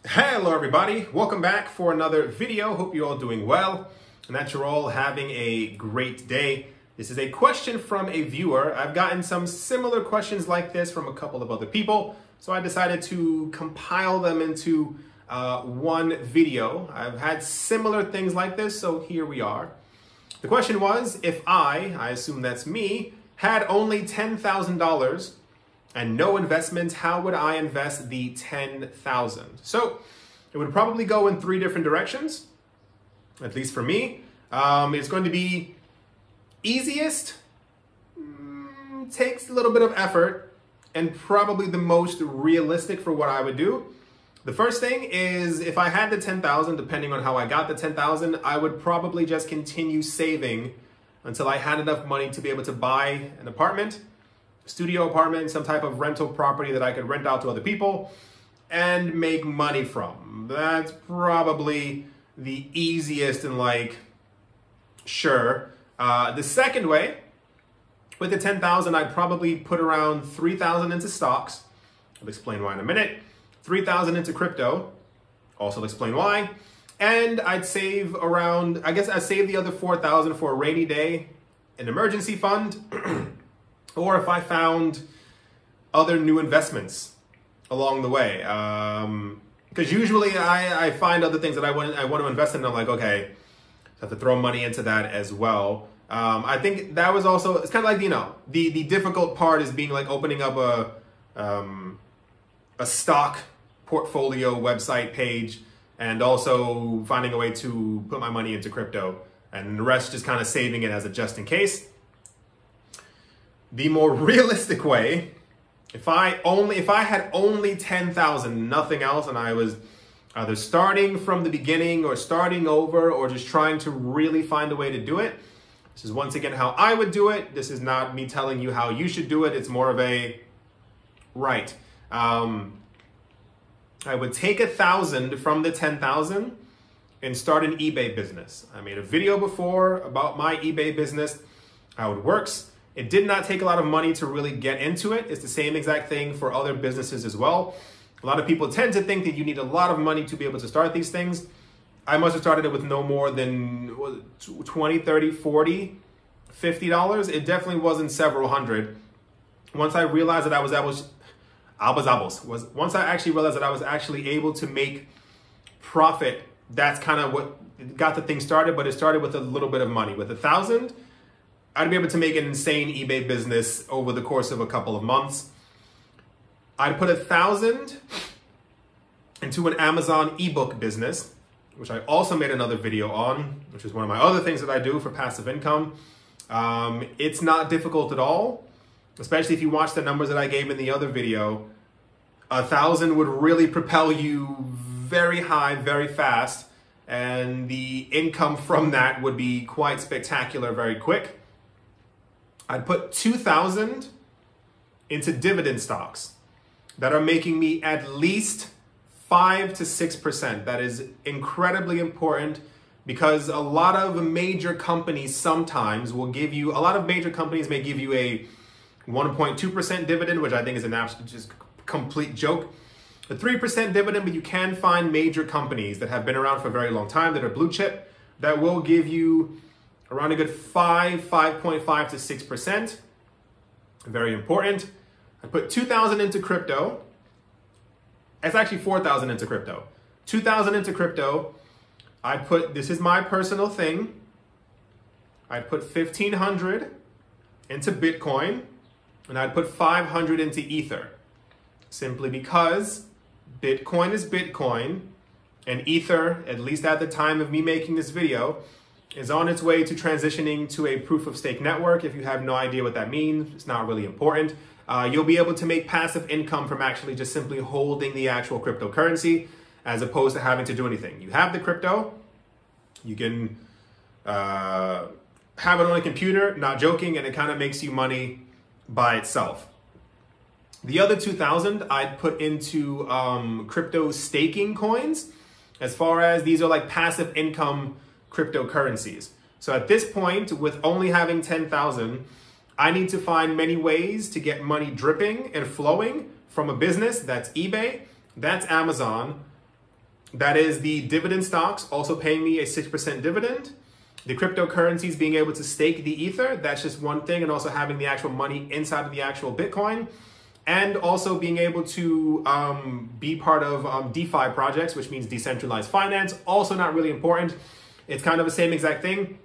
Hello everybody, welcome back for another video. Hope you're all doing well and that you're all having a great day. This is a question from a viewer. I've gotten some similar questions like this from a couple of other people, so I decided to compile them into one video. I've had similar things like this, so here we are. The question was, if I assume that's me, had only $10,000 and no investments, how would I invest the $10,000? So it would probably go in three different directions, at least for me. It's going to be easiest, takes a little bit of effort, and probably the most realistic for what I would do. The first thing is, if I had the $10,000, depending on how I got the $10,000, I would probably just continue saving until I had enough money to be able to buy an apartment, studio apartment, some type of rental property that I could rent out to other people and make money from. That's probably the easiest and sure. The second way, with the $10,000, I'd probably put around $3,000 into stocks. I'll explain why in a minute. $3,000 into crypto. Also explain why. And I'd save around, I'd save the other $4,000 for a rainy day, an emergency fund, or if I found other new investments along the way. Because usually I find other things that I want to invest in, and I'm like, okay, I have to throw money into that as well. I think that was also, it's kind of like, the difficult part is being like opening up a stock portfolio website page and also finding a way to put my money into crypto, and the rest just kind of saving it as a just in case. The more realistic way, if I had only 10,000, nothing else, and I was either starting from the beginning or starting over or just trying to really find a way to do it, this is once again how I would do it. This is not me telling you how you should do it. It's more of a, right. I would take 1,000 from the 10,000 and start an eBay business. I made a video before about my eBay business, how it works. It did not take a lot of money to really get into it. It's the same exact thing for other businesses as well. A lot of people tend to think that you need a lot of money to be able to start these things. I must have started it with no more than $20, $30, $40, $50. It definitely wasn't several hundred. Once I realized that once I actually realized that I was actually able to make profit, that's kind of what got the thing started, but it started with a little bit of money. With 1,000, I'd be able to make an insane eBay business over the course of a couple of months. I'd put 1,000 into an Amazon ebook business, which I also made another video on, which is one of my other things that I do for passive income. It's not difficult at all, especially if you watch the numbers that I gave in the other video. 1,000 would really propel you very high, very fast, and the income from that would be quite spectacular very quick. I'd put 2,000 into dividend stocks that are making me at least 5 to 6%. That is incredibly important because a lot of major companies sometimes will give you, a lot of major companies may give you a 1.2% dividend, which I think is an absolute just complete joke. A 3% dividend, but you can find major companies that have been around for a very long time that are blue chip that will give you around a good 5.5 to 6%. Very important. I put 2,000 into crypto. It's actually 4,000 into crypto. 2,000 into crypto. I put, this is my personal thing. I put 1,500 into Bitcoin, and I'd put 500 into Ether. Simply because Bitcoin is Bitcoin, and Ether, at least at the time of me making this video, is on its way to transitioning to a proof of stake network. If you have no idea what that means, it's not really important. You'll be able to make passive income from actually just simply holding the actual cryptocurrency as opposed to having to do anything. You have the crypto, you can have it on a computer, not joking, and it kind of makes you money by itself. The other 2,000 I'd put into crypto staking coins, as far as these are like passive income cryptocurrencies. So at this point, with only having 10,000, I need to find many ways to get money dripping and flowing from a business. That's eBay, that's Amazon, That is the dividend stocks also paying me a 6% dividend. The cryptocurrencies being able to stake the ether, that's just one thing, and also having the actual money inside of the actual Bitcoin. And also being able to be part of DeFi projects, which means decentralized finance. Also not really important. It's kind of the same exact thing.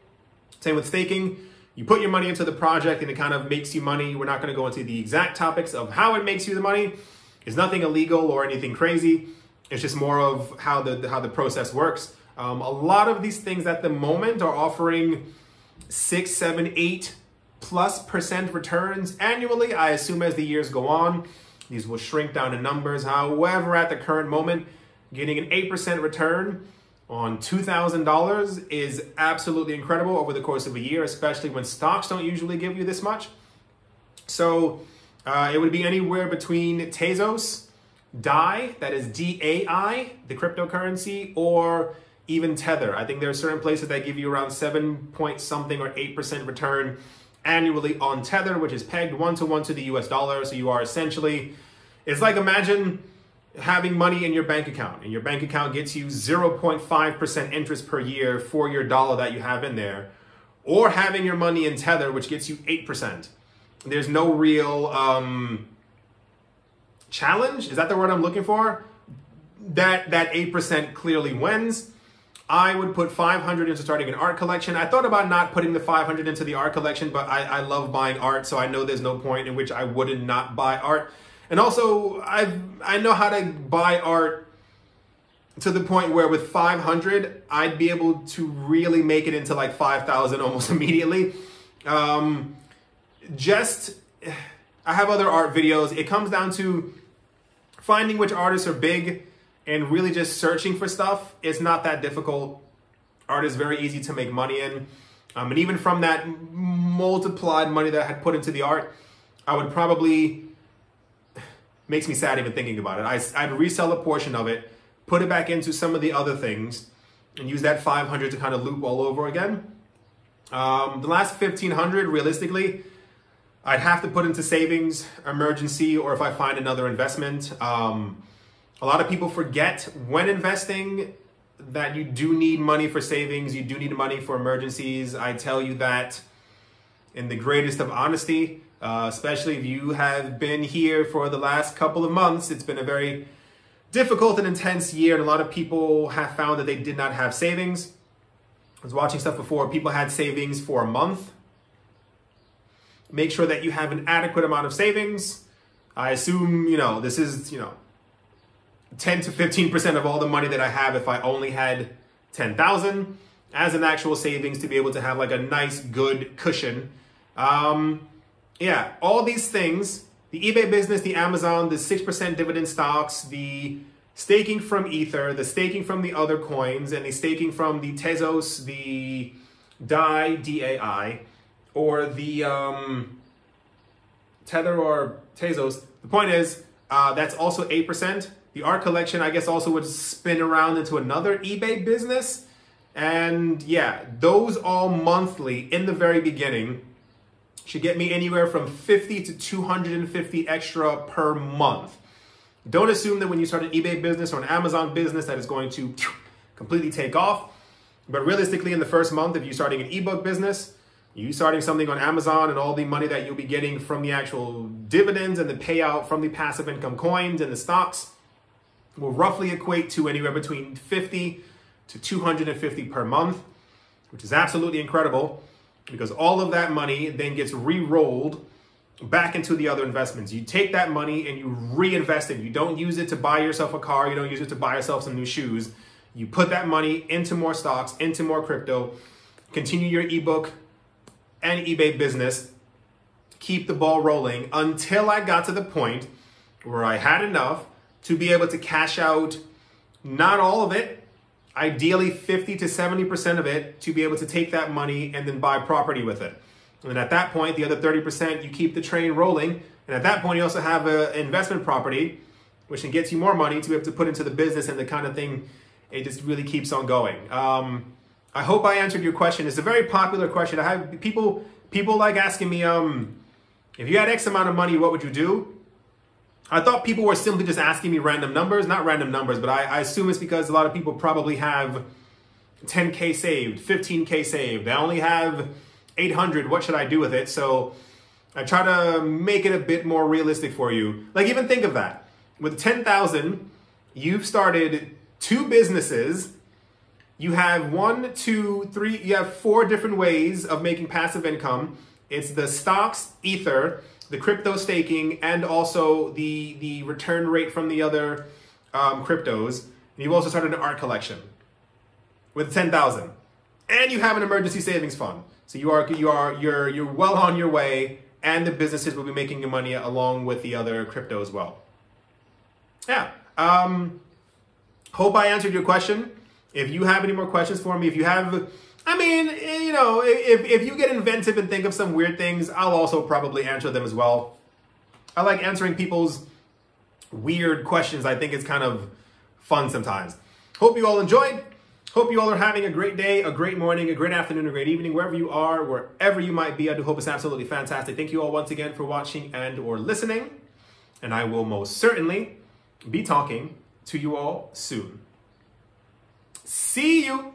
Same with staking. You put your money into the project and it kind of makes you money. We're not going to go into the exact topics of how it makes you the money. It's nothing illegal or anything crazy. It's just more of how the process works. A lot of these things at the moment are offering 6, 7, 8+% returns annually. I assume as the years go on, these will shrink down in numbers. However, at the current moment, getting an 8% return on $2,000 is absolutely incredible over the course of a year, especially when stocks don't usually give you this much. So it would be anywhere between Tezos, DAI, that is DAI, the cryptocurrency, or even Tether. I think there are certain places that give you around 7 point something or 8% return annually on Tether, which is pegged 1-to-1 to the US dollar. So you are essentially, it's like imagine having money in your bank account, and your bank account gets you 0.5% interest per year for your dollar that you have in there, or having your money in Tether, which gets you 8%. There's no real challenge. Is that the word I'm looking for? That 8% clearly wins. I would put 500 into starting an art collection. I thought about not putting the 500 into the art collection, but I love buying art, so I know there's no point in which I wouldn't not buy art. And also, I know how to buy art to the point where with 500, I'd be able to really make it into like 5,000 almost immediately. I have other art videos. It comes down to finding which artists are big and really just searching for stuff. It's not that difficult. Art is very easy to make money in. And even from that multiplied money that I had put into the art, I would probably, makes me sad even thinking about it. I'd resell a portion of it, put it back into some of the other things, and use that 500 to kind of loop all over again. The last 1,500, realistically, I'd have to put into savings, emergency, or if I find another investment. A lot of people forget when investing that you do need money for savings, you do need money for emergencies. I tell you that in the greatest of honesty, especially if you have been here for the last couple of months. It's been a very difficult and intense year, and a lot of people have found that they did not have savings. I was watching stuff before, people had savings for a month. Make sure that you have an adequate amount of savings. I assume, this is, 10 to 15% of all the money that I have if I only had 10,000 as an actual savings to be able to have like a nice, good cushion. Yeah, all these things, the eBay business, the Amazon, the 6% dividend stocks, the staking from Ether, the staking from the other coins, and the staking from the Tezos, the DAI, D-A-I, or the Tether or Tezos. The point is, that's also 8%. The art collection, I guess, also would spin around into another eBay business. And yeah, those all monthly in the very beginning should get me anywhere from 50 to 250 extra per month. Don't assume that when you start an eBay business or an Amazon business that is going to completely take off. But realistically, in the first month, if you're starting an ebook business, you starting something on Amazon, and all the money that you'll be getting from the actual dividends and the payout from the passive income coins and the stocks will roughly equate to anywhere between 50 to 250 per month, which is absolutely incredible because all of that money then gets re-rolled back into the other investments. You take that money and you reinvest it. You don't use it to buy yourself a car. You don't use it to buy yourself some new shoes. You put that money into more stocks, into more crypto, continue your ebook and eBay business, keep the ball rolling until I got to the point where I had enough to be able to cash out, not all of it, ideally 50 to 70% of it, to be able to take that money and then buy property with it. And at that point, the other 30%, you keep the train rolling. And at that point, you also have an investment property, which then gets you more money to be able to put into the business, and the kind of thing, it just really keeps on going. I hope I answered your question. It's a very popular question. I have people like asking me, if you had X amount of money, what would you do? I thought people were simply just asking me random numbers, not random numbers, but I assume it's because a lot of people probably have 10K saved, 15K saved. I only have 800. What should I do with it? So I try to make it a bit more realistic for you. Like, even think of that. With 10,000, you've started 2 businesses. You have 1, 2, 3, you have 4 different ways of making passive income. It's the stocks, Ether, the crypto staking, and also the return rate from the other cryptos. And you've also started an art collection with 10,000, and you have an emergency savings fund. So you're well on your way, and the businesses will be making you money along with the other crypto as well. Yeah. Hope I answered your question. If you have any more questions for me, if you have, I mean, you know, if you get inventive and think of some weird things, I'll also probably answer them as well. I like answering people's weird questions. I think it's kind of fun sometimes. Hope you all enjoyed. Hope you all are having a great day, a great morning, a great afternoon, a great evening, wherever you are, wherever you might be. I do hope it's absolutely fantastic. Thank you all once again for watching and or listening. And I will most certainly be talking to you all soon. See you.